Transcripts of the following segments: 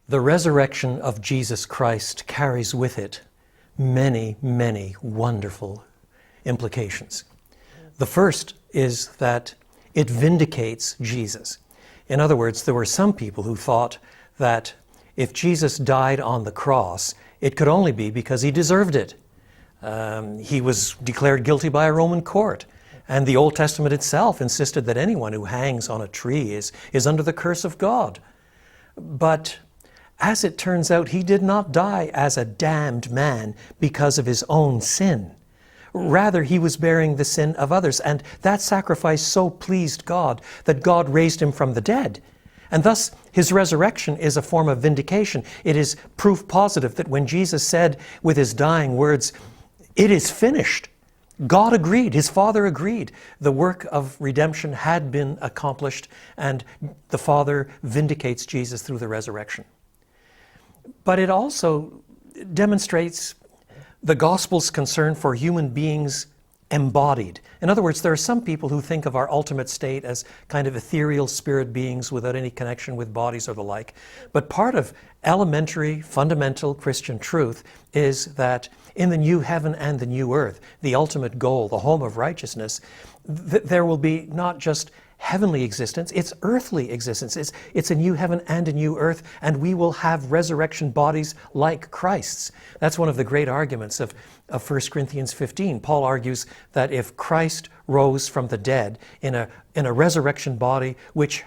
The resurrection of Jesus Christ carries with it many, many wonderful implications. The first is that it vindicates Jesus. In other words, there were some people who thought that if Jesus died on the cross, it could only be because he deserved it. He was declared guilty by a Roman court. And the Old Testament itself insisted that anyone who hangs on a tree is under the curse of God. But as it turns out, he did not die as a damned man because of his own sin. Rather, he was bearing the sin of others. And that sacrifice so pleased God that God raised him from the dead. And thus, his resurrection is a form of vindication. It is proof positive that when Jesus said with his dying words, "It is finished," God agreed, his Father agreed. The work of redemption had been accomplished, and the Father vindicates Jesus through the resurrection. But it also demonstrates the gospel's concern for human beings embodied. In other words, there are some people who think of our ultimate state as kind of ethereal spirit beings without any connection with bodies or the like. But part of elementary, fundamental Christian truth is that in the new heaven and the new earth, the ultimate goal, the home of righteousness, there will be not just heavenly existence, it's earthly existence. It's a new heaven and a new earth, and we will have resurrection bodies like Christ's. That's one of the great arguments of 1 Corinthians 15. Paul argues that if Christ rose from the dead in a resurrection body, which,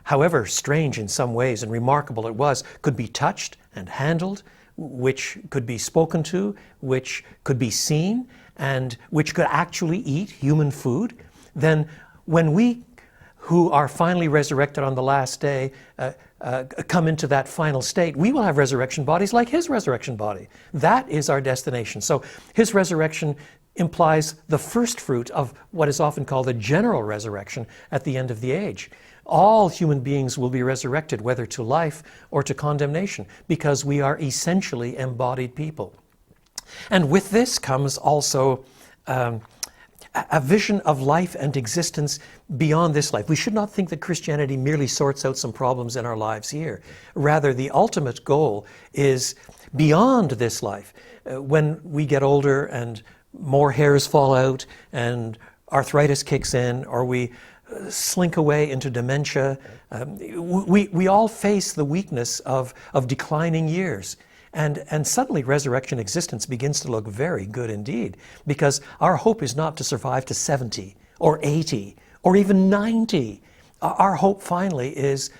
however strange in some ways and remarkable it was, could be touched and handled, which could be spoken to, which could be seen, and which could actually eat human food, then when we who are finally resurrected on the last day come into that final state, we will have resurrection bodies like his resurrection body. That is our destination. So his resurrection implies the first fruit of what is often called the general resurrection at the end of the age. All human beings will be resurrected, whether to life or to condemnation, because we are essentially embodied people. And with this comes also a vision of life and existence beyond this life. We should not think that Christianity merely sorts out some problems in our lives here. Rather, the ultimate goal is beyond this life. When we get older and more hairs fall out and arthritis kicks in, or we slink away into dementia, we all face the weakness of declining years. And suddenly resurrection existence begins to look very good indeed, because our hope is not to survive to 70 or 80 or even 90. Our hope finally is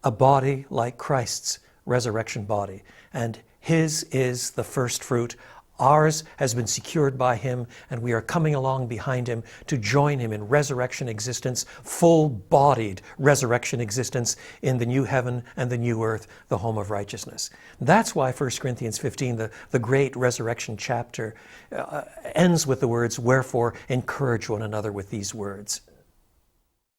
a body like Christ's resurrection body. And his is the first fruit. Ours has been secured by him, and we are coming along behind him to join him in resurrection existence, full-bodied resurrection existence in the new heaven and the new earth, the home of righteousness. That's why 1 Corinthians 15, the great resurrection chapter, ends with the words, "Wherefore encourage one another with these words."